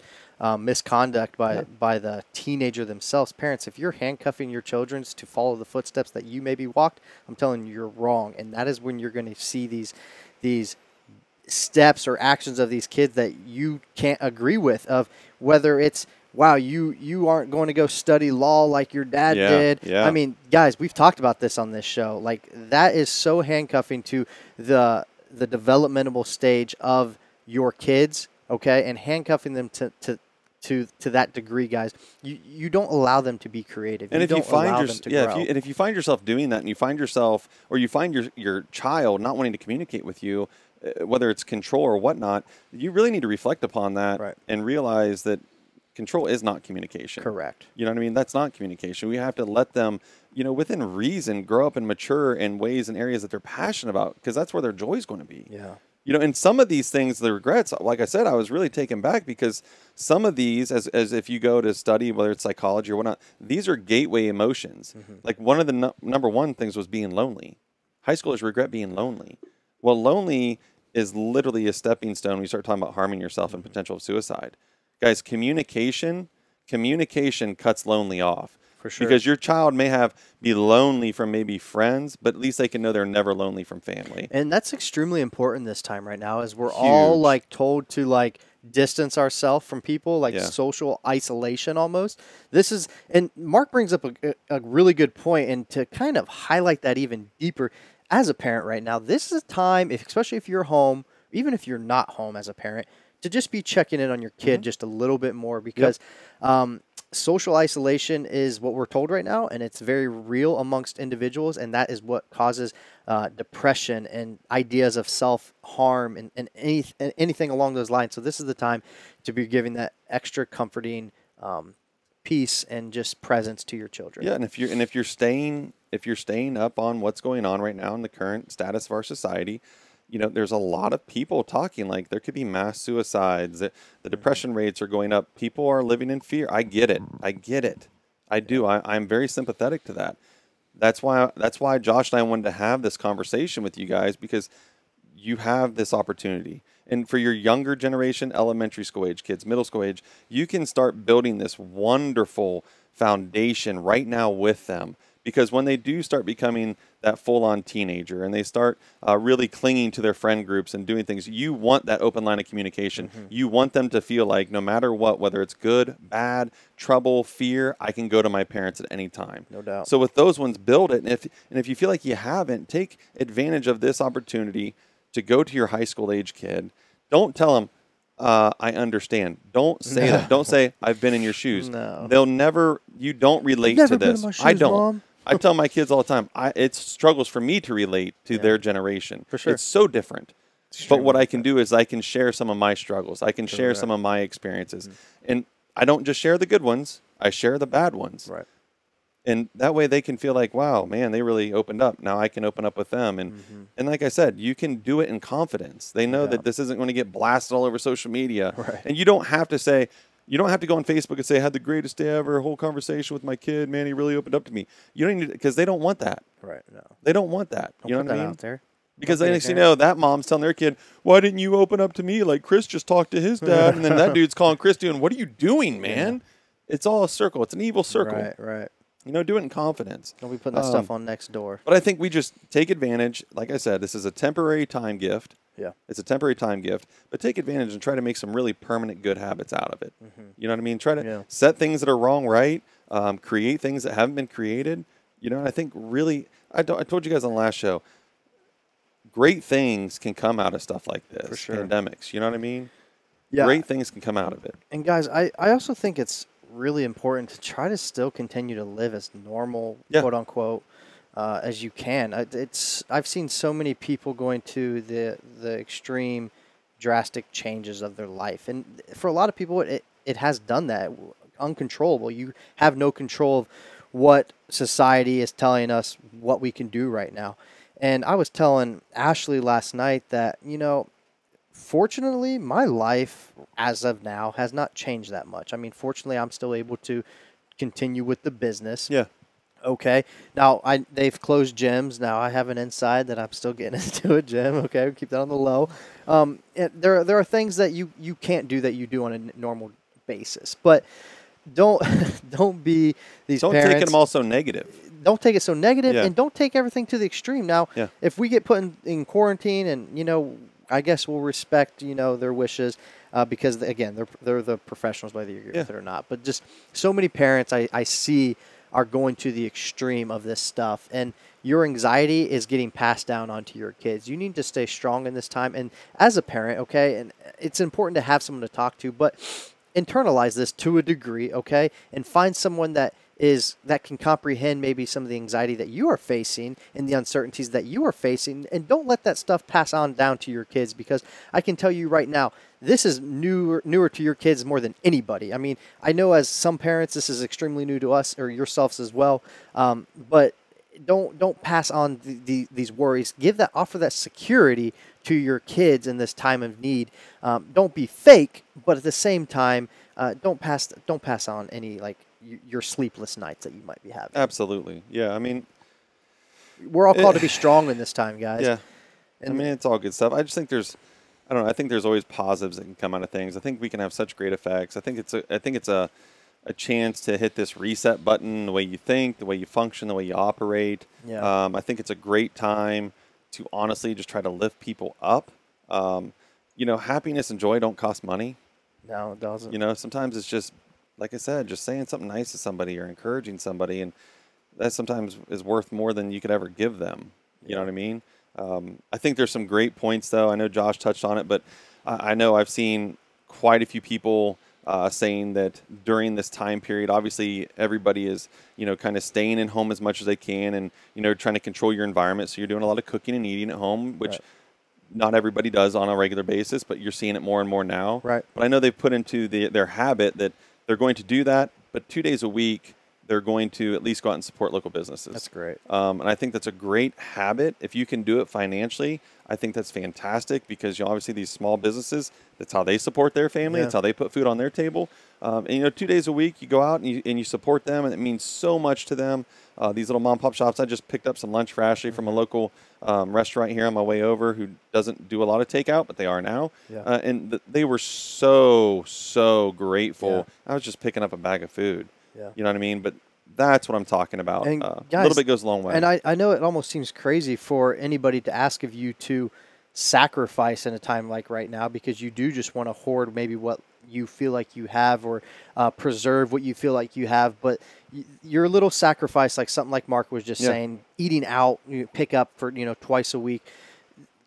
misconduct by the teenager themselves, parents, if you're handcuffing your children to follow the footsteps that you maybe walked, I'm telling you, you're wrong. And that is when you're going to see these steps or actions of these kids that you can't agree with, of whether it's, wow, you aren't going to go study law like your dad did. Yeah. I mean, guys, we've talked about this on this show. Like, that is so handcuffing to the developmental stage of your kids, okay? And handcuffing them to that degree, guys. You don't allow them to be creative. And if you find yourself doing that, and you find yourself, or you find your child not wanting to communicate with you, whether it's control or whatnot, you really need to reflect upon that and realize that control is not communication. Correct. You know what I mean? That's not communication. We have to let them, within reason, grow up and mature in ways and areas that they're passionate about, because that's where their joy is going to be. Yeah. And some of these things, the regrets, like I said, I was really taken back because some of these, as if you go to study, whether it's psychology or whatnot, these are gateway emotions. Like one of the number one things was being lonely. High schoolers regret being lonely. Well, lonely is literally a stepping stone when you start talking about harming yourself and potential of suicide. Guys, communication cuts lonely off. For sure. Because your child may be lonely from maybe friends, but at least they can know they're never lonely from family. And that's extremely important this time right now, as we're all told to distance ourselves from people, social isolation almost. And Mark brings up a really good point, and to kind of highlight that even deeper, as a parent right now, this is a time, especially if you're home, even if you're not home as a parent, to just be checking in on your kid just a little bit more, because social isolation is what we're told right now, and it's very real amongst individuals, and that is what causes depression and ideas of self-harm and anything along those lines. So this is the time to be giving that extra comforting peace and just presence to your children. Yeah, and if you're staying if you're staying up on what's going on right now in the current status of our society, you know, there's a lot of people talking like there could be mass suicides. The depression rates are going up. People are living in fear. I get it. I do. I'm very sympathetic to that. That's why Josh and I wanted to have this conversation with you guys, because you have this opportunity. And for your younger generation, elementary school age kids, middle school age, you can start building this wonderful foundation right now with them. Because when they do start becoming that full-on teenager and they start really clinging to their friend groups and doing things, you want that open line of communication. Mm-hmm. You want them to feel like no matter what, whether it's good, bad, trouble, fear, I can go to my parents at any time. No doubt. So with those ones, build it. And if you feel like you haven't, take advantage of this opportunity to go to your high school age kid. Don't tell them, I understand. Don't say that. Don't say, I've been in your shoes. No. You don't relate to this. Shoes, I don't. Mom. I tell my kids all the time, it struggles for me to relate to their generation. For sure. It's so different. But what I can do is I can share some of my struggles. I can share some of my experiences. Mm-hmm. And I don't just share the good ones. I share the bad ones. Right. And that way they can feel like, wow, man, they really opened up. Now I can open up with them. And and like I said, you can do it in confidence. They know that this isn't going to get blasted all over social media. Right. And you don't have to say, you don't have to go on Facebook and say, I had the greatest day ever, a whole conversation with my kid. Man, he really opened up to me. You don't need, because they don't want that. Right. No. They don't want that. Don't you know put what I that mean? Out there. Because the next thing you know, that mom's telling their kid, why didn't you open up to me like Chris just talked to his dad? And then that dude's calling Chris doing, what are you doing, man? Yeah. It's all a circle. It's an evil circle. Right. You know, do it in confidence. Don't be putting that stuff on next door. But I think we just take advantage. Like I said, this is a temporary time gift. Yeah. It's a temporary time gift. But take advantage and try to make some really permanent good habits out of it. Mm-hmm. You know what I mean? Try to set things that are wrong right. Create things that haven't been created. You know, and I think really, I told you guys on the last show, great things can come out of stuff like this. For sure. Pandemics. You know what I mean? Yeah. Great things can come out of it. And guys, I also think it's really important to try to still continue to live as normal, quote unquote, as you can. I've seen so many people going to the extreme, drastic changes of their life, and for a lot of people, it has done that. Uncontrollable. You have no control of what society is telling us what we can do right now. And I was telling Ashley last night that, you know, fortunately, my life as of now has not changed that much. I mean, fortunately, I'm still able to continue with the business. Yeah. Okay. Now, they've closed gyms. Now I have an inside that I'm still getting into a gym. Okay. Keep that on the low. There are things that you can't do that you do on a normal basis. But don't be these don't parents. Don't take them all so negative. Don't take it so negative, and don't take everything to the extreme. Now, if we get put in quarantine and, you know, I guess we'll respect, you know, their wishes because, again, they're the professionals, whether you agree with it or not. But just so many parents I see are going to the extreme of this stuff. And your anxiety is getting passed down onto your kids. You need to stay strong in this time. And as a parent, okay, and it's important to have someone to talk to, but internalize this to a degree, okay, and find someone that can comprehend maybe some of the anxiety that you are facing and the uncertainties that you are facing, and don't let that stuff pass on down to your kids, because I can tell you right now, this is newer to your kids more than anybody. I mean, I know as some parents, this is extremely new to us or yourselves as well, but don't pass on these worries. Offer that security to your kids in this time of need. Don't be fake, but at the same time, don't pass on any your sleepless nights that you might be having. Absolutely. Yeah. I mean, we're all called to be strong in this time, guys. Yeah. And I mean, it's all good stuff. I just think I think there's always positives that can come out of things. I think we can have such great effects. I think it's a chance to hit this reset button, the way you think, the way you function, the way you operate. Yeah. I think it's a great time to honestly just try to lift people up. You know, happiness and joy don't cost money. No, it doesn't. You know, sometimes it's just, like I said, just saying something nice to somebody or encouraging somebody, and that sometimes is worth more than you could ever give them. You know what I mean? I think there's some great points, though. I know Josh touched on it, but I know I've seen quite a few people saying that during this time period, obviously everybody is, you know, kind of staying in home as much as they can and, you know, trying to control your environment. So you're doing a lot of cooking and eating at home, which not everybody does on a regular basis, but you're seeing it more and more now. Right. But I know they've put into their habit that they're going to do that, but 2 days a week, they're going to at least go out and support local businesses. That's great. And I think that's a great habit. If you can do it financially, I think that's fantastic because obviously these small businesses, that's how they support their family. It's how they put food on their table. And 2 days a week you go out and you support them, and it means so much to them. These little mom and pop shops. I just picked up some lunch for Ashley from a local restaurant here on my way over who doesn't do a lot of takeout, but they are now. And they were so grateful. I was just picking up a bag of food. You know what I mean? But that's what I'm talking about. And guys, a little bit goes a long way. And I know it almost seems crazy for anybody to ask of you to sacrifice in a time like right now, because you do just want to hoard maybe what you feel like you have, or preserve what you feel like you have. But your little sacrifice, like something like Mark was just saying, eating out, pick up for twice a week.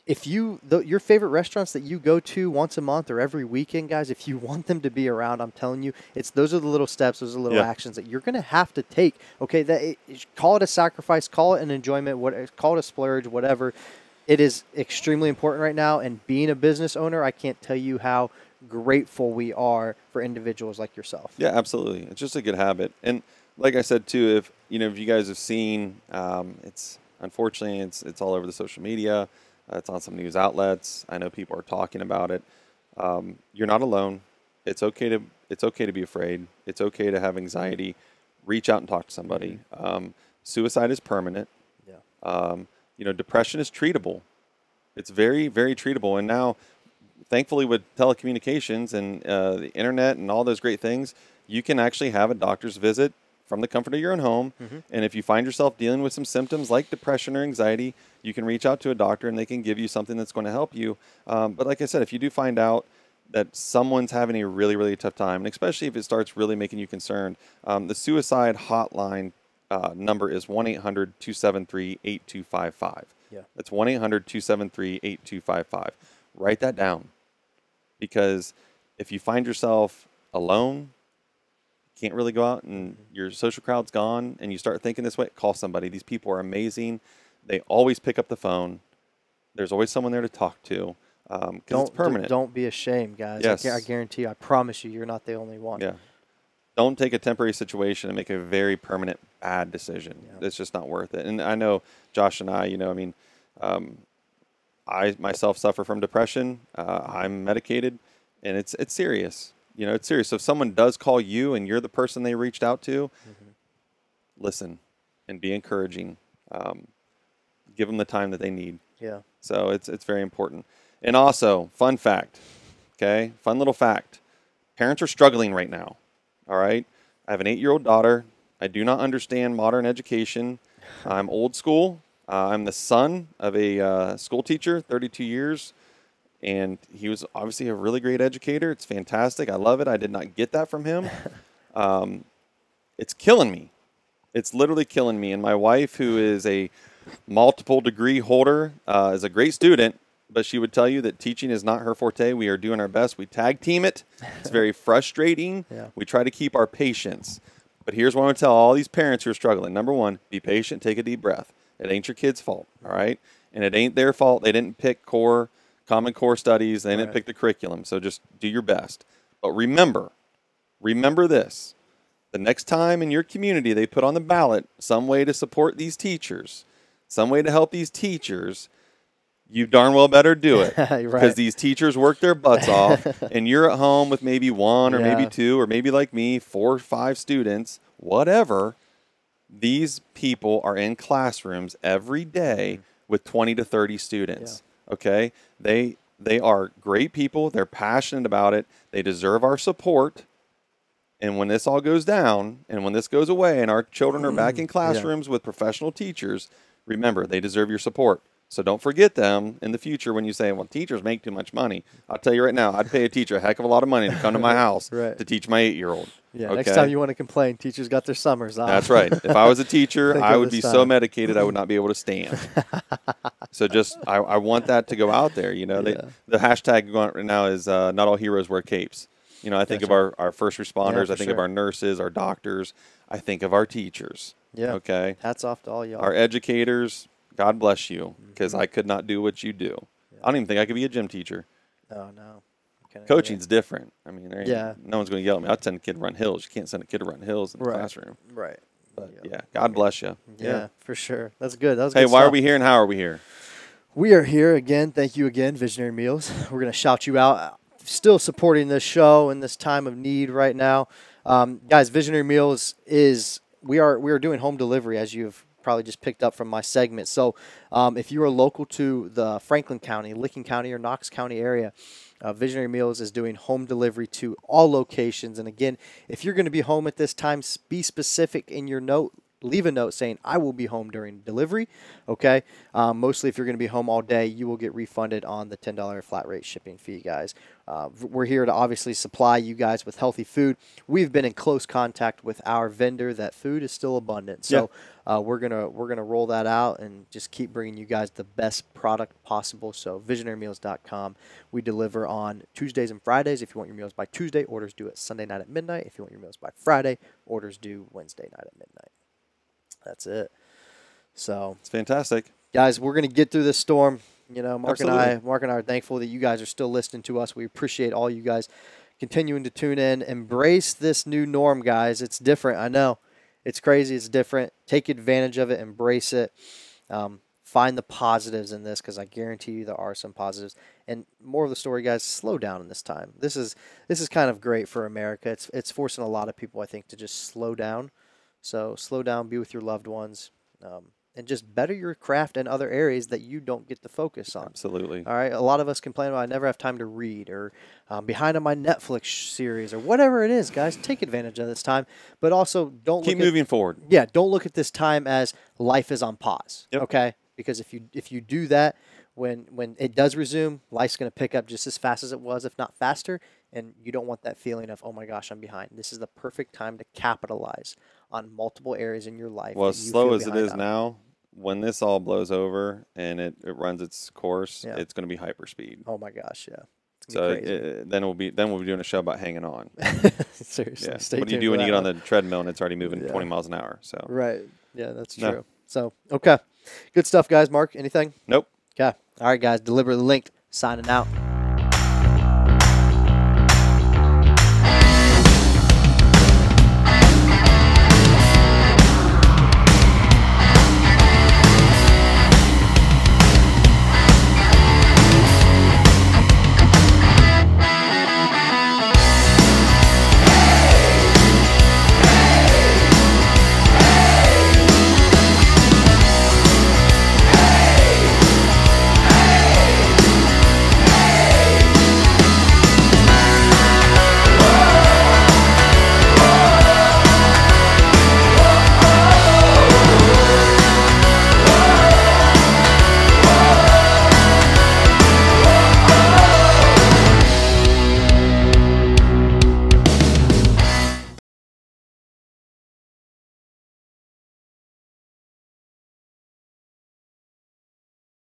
If your favorite restaurants that you go to once a month or every weekend, guys, if you want them to be around, I'm telling you, those are the little steps, those are the little actions that you're going to have to take. Okay, call it a sacrifice, call it an enjoyment, call it a splurge, whatever. It is extremely important right now. And being a business owner, I can't tell you how grateful we are for individuals like yourself. Yeah, absolutely. It's just a good habit. And like I said too, if you guys have seen, it's unfortunately it's all over the social media. It's on some news outlets. I know people are talking about it. You're not alone. It's okay to be afraid. It's okay to have anxiety. Reach out and talk to somebody. Suicide is permanent. Depression is treatable. It's very, very treatable. And now, thankfully, with telecommunications and the internet and all those great things, you can actually have a doctor's visit from the comfort of your own home. And if you find yourself dealing with some symptoms like depression or anxiety, you can reach out to a doctor and they can give you something that's going to help you. But like I said, if you do find out that someone's having a really, really tough time, and especially if it starts really making you concerned, the suicide hotline number is 1-800-273-8255. That's 1-800-273-8255. Write that down, because if you find yourself alone, can't really go out and your social crowd's gone, and you start thinking this way, call somebody. These people are amazing. They always pick up the phone. There's always someone there to talk to, because it's permanent. Don't be ashamed, guys. Yes. I guarantee you, I promise you, you're not the only one. Yeah. Don't take a temporary situation and make a very permanent bad decision. It's just not worth it. And I know Josh and I, I myself suffer from depression. I'm medicated, and it's serious. It's serious. So if someone does call you and you're the person they reached out to, listen and be encouraging. Give them the time that they need. Yeah. So it's very important. And also, fun fact, okay? Fun little fact. Parents are struggling right now, all right? I have an 8-year-old daughter. I do not understand modern education. I'm old school. I'm the son of a school teacher, 32 years. And he was obviously a really great educator. It's fantastic. I love it. I did not get that from him. It's killing me. It's literally killing me. And my wife, who is a multiple degree holder, is a great student, but she would tell you that teaching is not her forte. We are doing our best. We tag team it. It's very frustrating. We try to keep our patience. But here's what I'm going to tell all these parents who are struggling. Number one, be patient. Take a deep breath. It ain't your kid's fault, all right? And it ain't their fault. They didn't pick Common Core studies. They didn't pick the curriculum. So just do your best. But remember this. The next time in your community they put on the ballot some way to support these teachers, some way to help these teachers, you darn well better do it. Because these teachers work their butts off, and you're at home with maybe one or maybe two, or maybe like me, 4 or 5 students, whatever. These people are in classrooms every day with 20 to 30 students. Okay? They are great people. They're passionate about it. They deserve our support. And when this all goes down, and when this goes away, and our children are back in classrooms with professional teachers, remember, they deserve your support. So don't forget them in the future when you say, well, teachers make too much money. I'll tell you right now, I'd pay a teacher a heck of a lot of money to come to my house to teach my 8-year-old. Yeah, next time you want to complain, teachers got their summers off. That's right. If I was a teacher, I would be so medicated I would not be able to stand. So just, I want that to go out there. The hashtag going on right now is not all heroes wear capes. I think of our first responders. I think of our nurses, our doctors. I think of our teachers. Yeah. Okay. Hats off to all y'all. Our educators, God bless you, because I could not do what you do. I don't even think I could be a gym teacher. No. Coaching's different. I mean, no one's going to yell at me. I'd send a kid to run hills. You can't send a kid to run hills in the classroom. Right. But yeah, God bless you. Yeah, for sure. That's good. That was hey, good why stuff. are we here and how are we here? We are here again. Thank you again, Visionary Meals. We're going to shout you out. Still supporting this show in this time of need right now. Guys, Visionary Meals we are doing home delivery, as you've probably just picked up from my segment. So if you are local to the Franklin County, Licking County, or Knox County area, Visionary Meals is doing home delivery to all locations. And again, if you're going to be home at this time, be specific in your note. Leave a note saying, I will be home during delivery, okay? Mostly if you're going to be home all day, you will get refunded on the $10 flat rate shipping fee, guys. We're here to obviously supply you guys with healthy food. We've been in close contact with our vendor that food is still abundant. So we're gonna roll that out and just keep bringing you guys the best product possible. So visionarymeals.com. We deliver on Tuesdays and Fridays. If you want your meals by Tuesday, orders due at Sunday night at midnight. If you want your meals by Friday, orders due Wednesday night at midnight. That's it. So it's fantastic, guys. We're gonna get through this storm. You know, Mark and I are thankful that you guys are still listening to us. We appreciate all you guys continuing to tune in. Embrace this new norm, guys. It's different. I know it's crazy. It's different. Take advantage of it. Embrace it. Find the positives in this, because I guarantee you there are some positives. And more of the story, guys, slow down in this time. This is kind of great for America. It's forcing a lot of people, I think, to just slow down. So slow down, be with your loved ones, and just better your craft in other areas that you don't get to focus on. Absolutely. All right. A lot of us complain about I never have time to read, or behind on my Netflix series, or whatever it is, guys. Take advantage of this time, but also don't keep moving forward. Yeah, don't look at this time as life is on pause. Yep. Okay, because if you do that, when it does resume, life's going to pick up just as fast as it was, if not faster. And you don't want that feeling of, oh my gosh, I'm behind. This is the perfect time to capitalize on multiple areas in your life. Well, as slow as it is now, when this all blows over and it runs its course, it's going to be hyperspeed. Oh my gosh, yeah. So then we'll be doing a show about hanging on. Seriously, yeah. What do you do when you get on the treadmill and it's already moving 20 miles an hour? So right, yeah, that's true. No. So okay, good stuff, guys. Mark, anything? Nope. Okay, all right, guys. Deliberately Linked signing out.